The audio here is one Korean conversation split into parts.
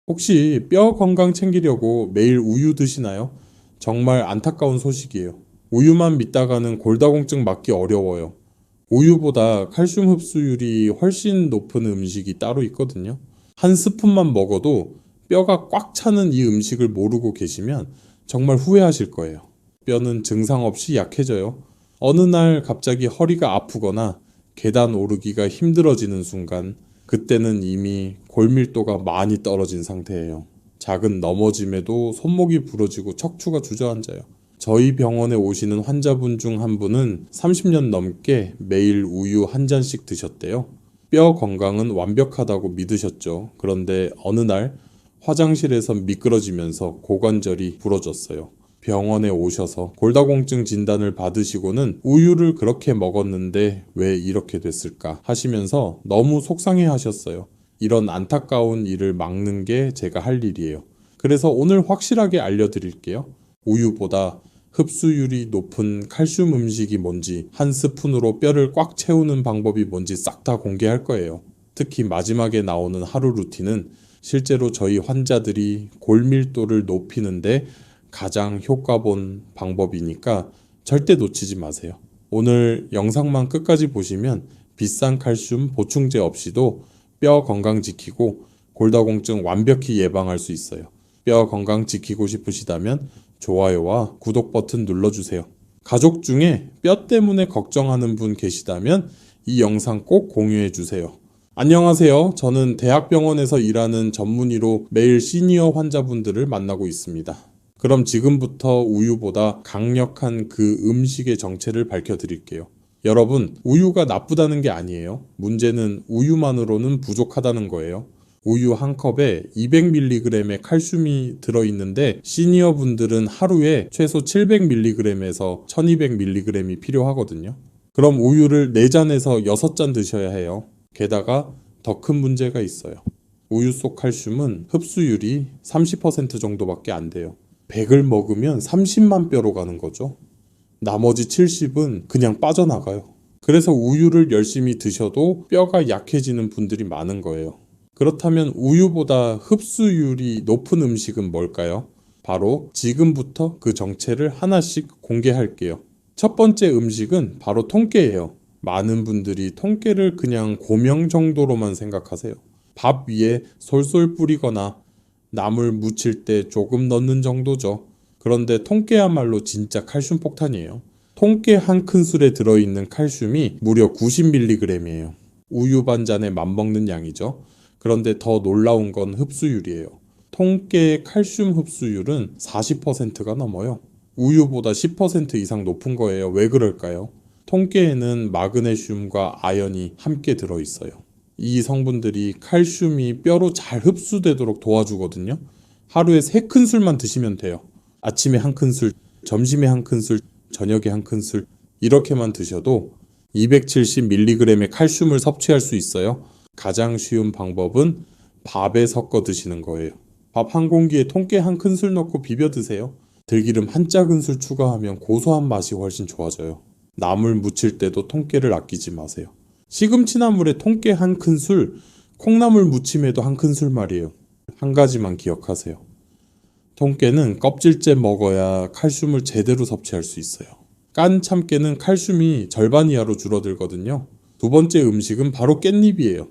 혹시 뼈 건강 챙기려고 매일 우유 드시나요? 정말 안타까운 소식이에요. 우유만 믿다가는 골다공증 막기 어려워요. 우유보다 칼슘 흡수율이 훨씬 높은 음식이 따로 있거든요. 한 스푼만 먹어도 뼈가 꽉 차는 이 음식을 모르고 계시면 정말 후회하실 거예요. 뼈는 증상 없이 약해져요. 어느 날 갑자기 허리가 아프거나 계단 오르기가 힘들어지는 순간, 그때는 이미 골밀도가 많이 떨어진 상태예요. 작은 넘어짐에도 손목이 부러지고 척추가 주저앉아요. 저희 병원에 오시는 환자분 중 한 분은 30년 넘게 매일 우유 한 잔씩 드셨대요. 뼈 건강은 완벽하다고 믿으셨죠. 그런데 어느 날 화장실에서 미끄러지면서 고관절이 부러졌어요. 병원에 오셔서 골다공증 진단을 받으시고는 우유를 그렇게 먹었는데 왜 이렇게 됐을까 하시면서 너무 속상해 하셨어요. 이런 안타까운 일을 막는 게 제가 할 일이에요. 그래서 오늘 확실하게 알려드릴게요. 우유보다 흡수율이 높은 칼슘 음식이 뭔지, 한 스푼으로 뼈를 꽉 채우는 방법이 뭔지 싹 다 공개할 거예요. 특히 마지막에 나오는 하루 루틴은 실제로 저희 환자들이 골밀도를 높이는데 가장 효과 본 방법이니까 절대 놓치지 마세요. 오늘 영상만 끝까지 보시면 비싼 칼슘 보충제 없이도 뼈 건강 지키고 골다공증 완벽히 예방할 수 있어요. 뼈 건강 지키고 싶으시다면 좋아요와 구독 버튼 눌러주세요. 가족 중에 뼈 때문에 걱정하는 분 계시다면 이 영상 꼭 공유해 주세요. 안녕하세요. 저는 대학병원에서 일하는 전문의로 매일 시니어 환자분들을 만나고 있습니다. 그럼 지금부터 우유보다 강력한 그 음식의 정체를 밝혀드릴게요. 여러분, 우유가 나쁘다는 게 아니에요. 문제는 우유만으로는 부족하다는 거예요. 우유 한 컵에 200mg의 칼슘이 들어있는데 시니어 분들은 하루에 최소 700mg에서 1200mg이 필요하거든요. 그럼 우유를 4잔에서 6잔 드셔야 해요. 게다가 더 큰 문제가 있어요. 우유 속 칼슘은 흡수율이 30% 정도밖에 안 돼요. 100을 먹으면 30만 뼈로 가는 거죠. 나머지 70은 그냥 빠져나가요. 그래서 우유를 열심히 드셔도 뼈가 약해지는 분들이 많은 거예요. 그렇다면 우유보다 흡수율이 높은 음식은 뭘까요? 바로 지금부터 그 정체를 하나씩 공개할게요. 첫 번째 음식은 바로 통깨예요. 많은 분들이 통깨를 그냥 고명 정도로만 생각하세요. 밥 위에 솔솔 뿌리거나 나물 무칠 때 조금 넣는 정도죠. 그런데 통깨야말로 진짜 칼슘 폭탄이에요. 통깨 한 큰술에 들어있는 칼슘이 무려 90mg이에요. 우유 반 잔에 맞먹는 양이죠. 그런데 더 놀라운 건 흡수율이에요. 통깨의 칼슘 흡수율은 40%가 넘어요. 우유보다 10% 이상 높은 거예요. 왜 그럴까요? 통깨에는 마그네슘과 아연이 함께 들어있어요. 이 성분들이 칼슘이 뼈로 잘 흡수되도록 도와주거든요. 하루에 3큰술만 드시면 돼요. 아침에 한 큰술, 점심에 한 큰술, 저녁에 한 큰술 이렇게만 드셔도 270mg의 칼슘을 섭취할 수 있어요. 가장 쉬운 방법은 밥에 섞어 드시는 거예요. 밥 한 공기에 통깨 한 큰술 넣고 비벼 드세요. 들기름 한 작은술 추가하면 고소한 맛이 훨씬 좋아져요. 나물 무칠 때도 통깨를 아끼지 마세요. 시금치나물에 통깨 한 큰술, 콩나물 무침에도 한 큰술 말이에요. 한 가지만 기억하세요. 통깨는 껍질째 먹어야 칼슘을 제대로 섭취할 수 있어요. 깐 참깨는 칼슘이 절반 이하로 줄어들거든요. 두 번째 음식은 바로 깻잎이에요.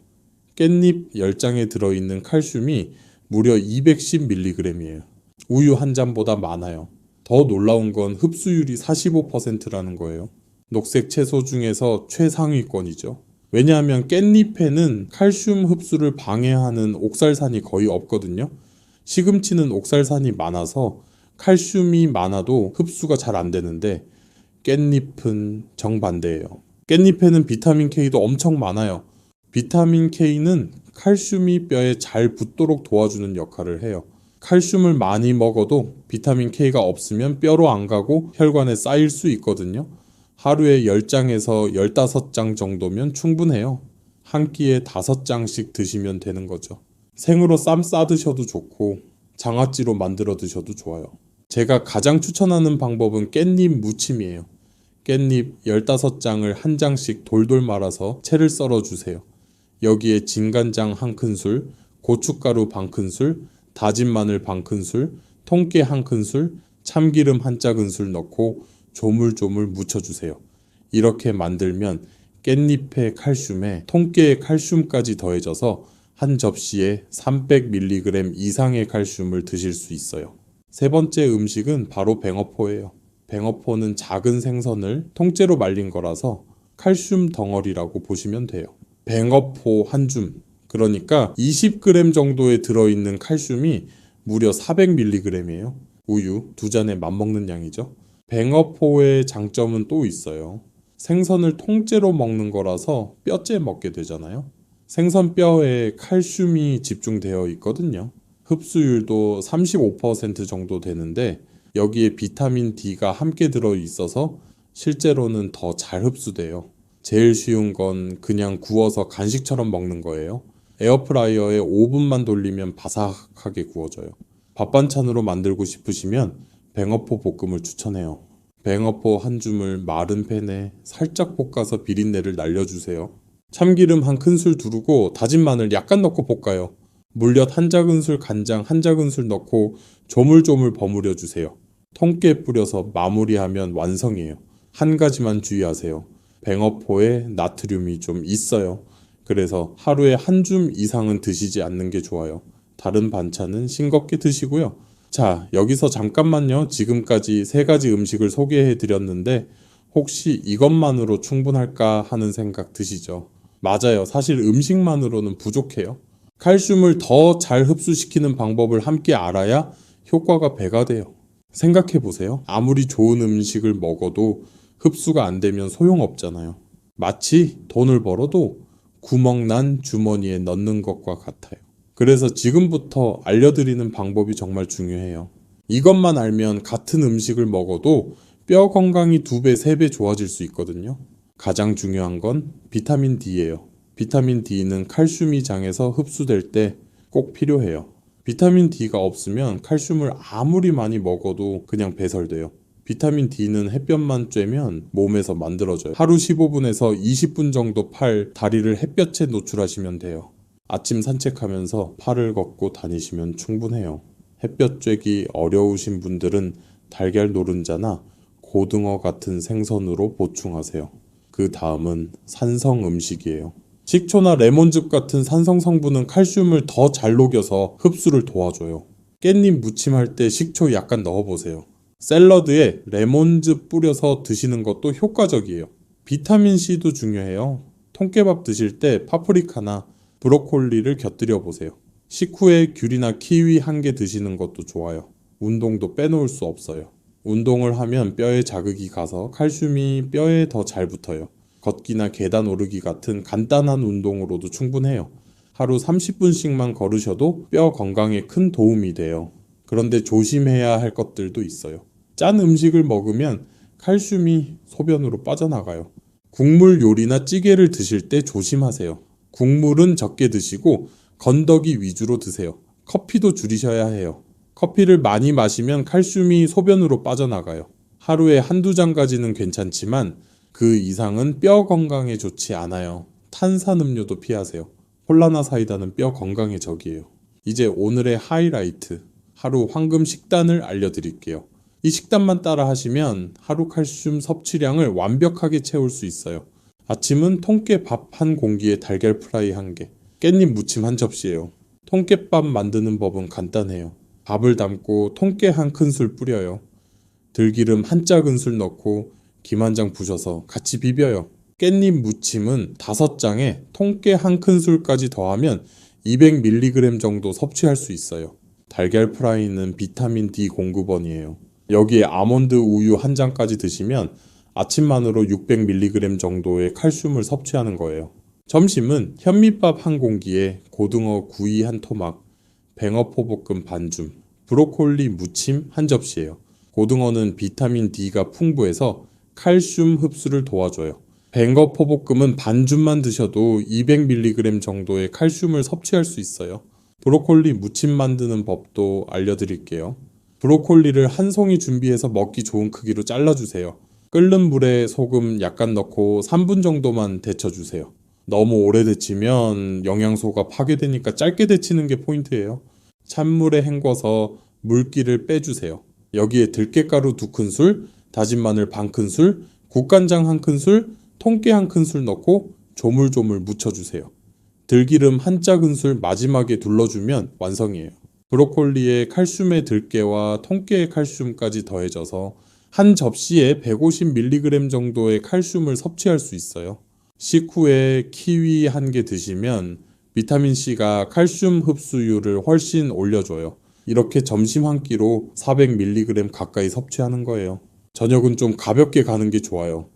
깻잎 10장에 들어있는 칼슘이 무려 210mg이에요. 우유 한 잔보다 많아요. 더 놀라운 건 흡수율이 45%라는 거예요. 녹색 채소 중에서 최상위권이죠. 왜냐하면 깻잎에는 칼슘 흡수를 방해하는 옥살산이 거의 없거든요. 시금치는 옥살산이 많아서 칼슘이 많아도 흡수가 잘 안 되는데 깻잎은 정반대예요. 깻잎에는 비타민 K도 엄청 많아요. 비타민 K는 칼슘이 뼈에 잘 붙도록 도와주는 역할을 해요. 칼슘을 많이 먹어도 비타민 K가 없으면 뼈로 안 가고 혈관에 쌓일 수 있거든요. 하루에 10장에서 15장 정도면 충분해요. 한 끼에 5장씩 드시면 되는 거죠. 생으로 쌈 싸 드셔도 좋고 장아찌로 만들어 드셔도 좋아요. 제가 가장 추천하는 방법은 깻잎 무침이에요. 깻잎 15장을 한 장씩 돌돌 말아서 채를 썰어 주세요. 여기에 진간장 한 큰술, 고춧가루 반 큰술, 다진 마늘 반 큰술, 통깨 한 큰술, 참기름 한 작은술 넣고 조물조물 묻혀주세요. 이렇게 만들면 깻잎의 칼슘에 통깨의 칼슘까지 더해져서 한 접시에 300mg 이상의 칼슘을 드실 수 있어요. 세 번째 음식은 바로 뱅어포예요. 뱅어포는 작은 생선을 통째로 말린 거라서 칼슘 덩어리라고 보시면 돼요. 뱅어포 한 줌, 그러니까 20g 정도에 들어있는 칼슘이 무려 400mg이에요. 우유 2잔에 맞먹는 양이죠. 뱅어포의 장점은 또 있어요. 생선을 통째로 먹는 거라서 뼈째 먹게 되잖아요. 생선 뼈에 칼슘이 집중되어 있거든요. 흡수율도 35% 정도 되는데 여기에 비타민 D가 함께 들어 있어서 실제로는 더 잘 흡수돼요. 제일 쉬운 건 그냥 구워서 간식처럼 먹는 거예요. 에어프라이어에 5분만 돌리면 바삭하게 구워져요. 밥 반찬으로 만들고 싶으시면 뱅어포 볶음을 추천해요. 뱅어포 한 줌을 마른 팬에 살짝 볶아서 비린내를 날려주세요. 참기름 한 큰술 두르고 다진 마늘 약간 넣고 볶아요. 물엿 한 작은술, 간장 한 작은술 넣고 조물조물 버무려 주세요. 통깨 뿌려서 마무리하면 완성이에요. 한 가지만 주의하세요. 뱅어포에 나트륨이 좀 있어요. 그래서 하루에 한 줌 이상은 드시지 않는 게 좋아요. 다른 반찬은 싱겁게 드시고요. 자, 여기서 잠깐만요. 지금까지 3가지 음식을 소개해 드렸는데 혹시 이것만으로 충분할까 하는 생각 드시죠? 맞아요. 사실 음식만으로는 부족해요. 칼슘을 더 잘 흡수시키는 방법을 함께 알아야 효과가 배가 돼요. 생각해 보세요. 아무리 좋은 음식을 먹어도 흡수가 안 되면 소용없잖아요. 마치 돈을 벌어도 구멍 난 주머니에 넣는 것과 같아요. 그래서 지금부터 알려드리는 방법이 정말 중요해요. 이것만 알면 같은 음식을 먹어도 뼈 건강이 2배, 3배 좋아질 수 있거든요. 가장 중요한 건 비타민 D예요. 비타민 D는 칼슘이 장에서 흡수될 때 꼭 필요해요. 비타민 D가 없으면 칼슘을 아무리 많이 먹어도 그냥 배설돼요. 비타민 D는 햇볕만 쬐면 몸에서 만들어져요. 하루 15분에서 20분 정도 팔, 다리를 햇볕에 노출하시면 돼요. 아침 산책하면서 팔을 걷고 다니시면 충분해요. 햇볕 쬐기 어려우신 분들은 달걀 노른자나 고등어 같은 생선으로 보충하세요. 그 다음은 산성 음식이에요. 식초나 레몬즙 같은 산성 성분은 칼슘을 더 잘 녹여서 흡수를 도와줘요. 깻잎 무침할 때 식초 약간 넣어보세요. 샐러드에 레몬즙 뿌려서 드시는 것도 효과적이에요. 비타민C도 중요해요. 통깨밥 드실 때 파프리카나 브로콜리를 곁들여 보세요. 식후에 귤이나 키위 1개 드시는 것도 좋아요. 운동도 빼놓을 수 없어요. 운동을 하면 뼈에 자극이 가서 칼슘이 뼈에 더 잘 붙어요. 걷기나 계단 오르기 같은 간단한 운동으로도 충분해요. 하루 30분씩만 걸으셔도 뼈 건강에 큰 도움이 돼요. 그런데 조심해야 할 것들도 있어요. 짠 음식을 먹으면 칼슘이 소변으로 빠져나가요. 국물 요리나 찌개를 드실 때 조심하세요. 국물은 적게 드시고 건더기 위주로 드세요. 커피도 줄이셔야 해요. 커피를 많이 마시면 칼슘이 소변으로 빠져나가요. 하루에 1~2잔까지는 괜찮지만 그 이상은 뼈 건강에 좋지 않아요. 탄산음료도 피하세요. 콜라나 사이다는 뼈 건강의 적이에요. 이제 오늘의 하이라이트, 하루 황금 식단을 알려드릴게요. 이 식단만 따라 하시면 하루 칼슘 섭취량을 완벽하게 채울 수 있어요. 아침은 통깨 밥 한 공기에 달걀 프라이 1개, 깻잎 무침 한 접시예요. 통깨밥 만드는 법은 간단해요. 밥을 담고 통깨 한 큰술 뿌려요. 들기름 한 작은술 넣고 김 한 장 부셔서 같이 비벼요. 깻잎 무침은 5장에 통깨 한 큰술까지 더하면 200mg 정도 섭취할 수 있어요. 달걀 프라이는 비타민 D 공급원이에요. 여기에 아몬드 우유 한 잔까지 드시면 아침만으로 600mg 정도의 칼슘을 섭취하는 거예요. 점심은 현미밥 한 공기에 고등어 구이 한 토막, 뱅어포 볶음 반줌, 브로콜리 무침 한 접시예요. 고등어는 비타민 D가 풍부해서 칼슘 흡수를 도와줘요. 뱅어포 볶음은 반줌만 드셔도 200mg 정도의 칼슘을 섭취할 수 있어요. 브로콜리 무침 만드는 법도 알려드릴게요. 브로콜리를 한 송이 준비해서 먹기 좋은 크기로 잘라주세요. 끓는 물에 소금 약간 넣고 3분 정도만 데쳐주세요. 너무 오래 데치면 영양소가 파괴되니까 짧게 데치는 게 포인트예요. 찬물에 헹궈서 물기를 빼주세요. 여기에 들깨가루 2큰술, 다진 마늘 반 큰술, 국간장 1큰술, 통깨 1큰술 넣고 조물조물 묻혀주세요. 들기름 1작은술 마지막에 둘러주면 완성이에요. 브로콜리에 칼슘의 들깨와 통깨의 칼슘까지 더해져서 한 접시에 150mg 정도의 칼슘을 섭취할 수 있어요. 식후에 키위 1개 드시면 비타민C가 칼슘 흡수율을 훨씬 올려줘요. 이렇게 점심 한 끼로 400mg 가까이 섭취하는 거예요. 저녁은 좀 가볍게 가는 게 좋아요.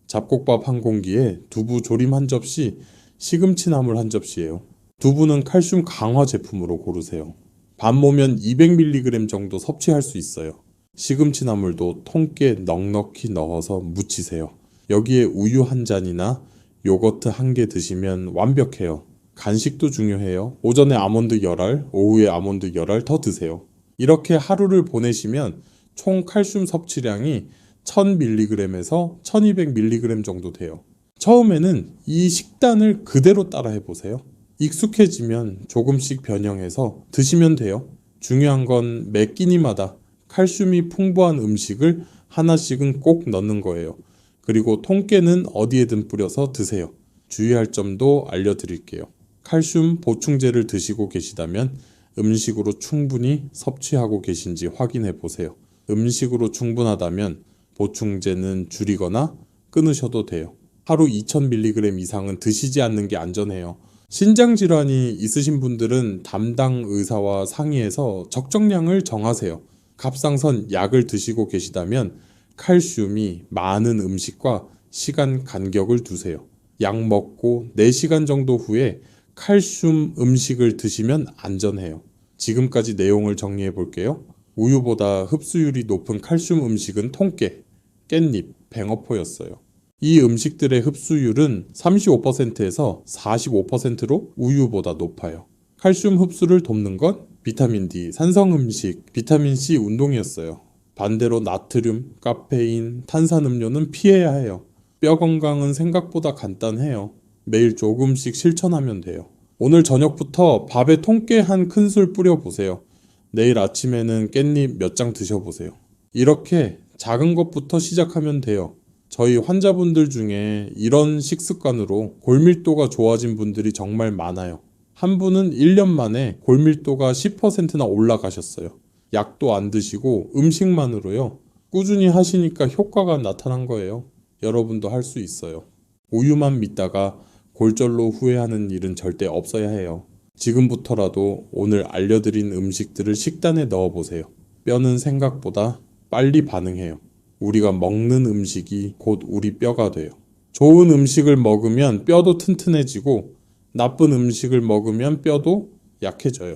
잡곡밥 한 공기에 두부 조림 1접시, 시금치 나물 1접시예요. 두부는 칼슘 강화 제품으로 고르세요. 밥 모면 200mg 정도 섭취할 수 있어요. 시금치 나물도 통깨 넉넉히 넣어서 무치세요. 여기에 우유 1잔이나 요거트 1개 드시면 완벽해요. 간식도 중요해요. 오전에 아몬드 열알, 오후에 아몬드 열알 더 드세요. 이렇게 하루를 보내시면 총 칼슘 섭취량이 1000mg에서 1200mg 정도 돼요. 처음에는 이 식단을 그대로 따라 해보세요. 익숙해지면 조금씩 변형해서 드시면 돼요. 중요한 건 매 끼니마다 칼슘이 풍부한 음식을 하나씩은 꼭 넣는 거예요. 그리고 통깨는 어디에든 뿌려서 드세요. 주의할 점도 알려드릴게요. 칼슘 보충제를 드시고 계시다면 음식으로 충분히 섭취하고 계신지 확인해 보세요. 음식으로 충분하다면 보충제는 줄이거나 끊으셔도 돼요. 하루 2000mg 이상은 드시지 않는 게 안전해요. 신장질환이 있으신 분들은 담당 의사와 상의해서 적정량을 정하세요. 갑상선 약을 드시고 계시다면 칼슘이 많은 음식과 시간 간격을 두세요. 약 먹고 4시간 정도 후에 칼슘 음식을 드시면 안전해요. 지금까지 내용을 정리해 볼게요. 우유보다 흡수율이 높은 칼슘 음식은 통깨, 깻잎, 뱅어포였어요. 이 음식들의 흡수율은 35%에서 45%로 우유보다 높아요. 칼슘 흡수를 돕는 건 비타민 D, 산성 음식, 비타민 C 운동이었어요. 반대로 나트륨, 카페인, 탄산음료는 피해야 해요. 뼈 건강은 생각보다 간단해요. 매일 조금씩 실천하면 돼요. 오늘 저녁부터 밥에 통깨 1큰술 뿌려보세요. 내일 아침에는 깻잎 몇 장 드셔보세요. 이렇게 작은 것부터 시작하면 돼요. 저희 환자분들 중에 이런 식습관으로 골밀도가 좋아진 분들이 정말 많아요. 한 분은 1년 만에 골밀도가 10%나 올라가셨어요. 약도 안 드시고 음식만으로요. 꾸준히 하시니까 효과가 나타난 거예요. 여러분도 할 수 있어요. 우유만 믿다가 골절로 후회하는 일은 절대 없어야 해요. 지금부터라도 오늘 알려드린 음식들을 식단에 넣어보세요. 뼈는 생각보다 빨리 반응해요. 우리가 먹는 음식이 곧 우리 뼈가 돼요. 좋은 음식을 먹으면 뼈도 튼튼해지고 나쁜 음식을 먹으면 뼈도 약해져요.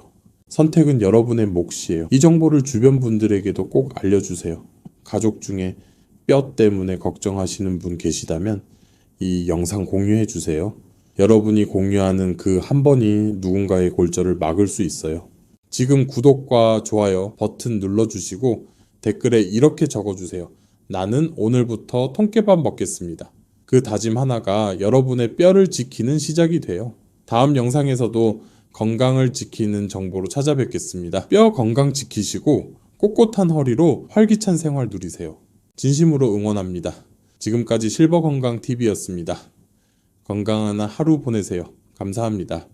선택은 여러분의 몫이에요. 이 정보를 주변 분들에게도 꼭 알려주세요. 가족 중에 뼈 때문에 걱정하시는 분 계시다면 이 영상 공유해 주세요. 여러분이 공유하는 그 한 번이 누군가의 골절을 막을 수 있어요. 지금 구독과 좋아요 버튼 눌러주시고 댓글에 이렇게 적어주세요. 나는 오늘부터 통깨밥 먹겠습니다. 그 다짐 하나가 여러분의 뼈를 지키는 시작이 돼요. 다음 영상에서도 건강을 지키는 정보로 찾아뵙겠습니다. 뼈 건강 지키시고 꼿꼿한 허리로 활기찬 생활 누리세요. 진심으로 응원합니다. 지금까지 실버건강TV였습니다. 건강한 하루 보내세요. 감사합니다.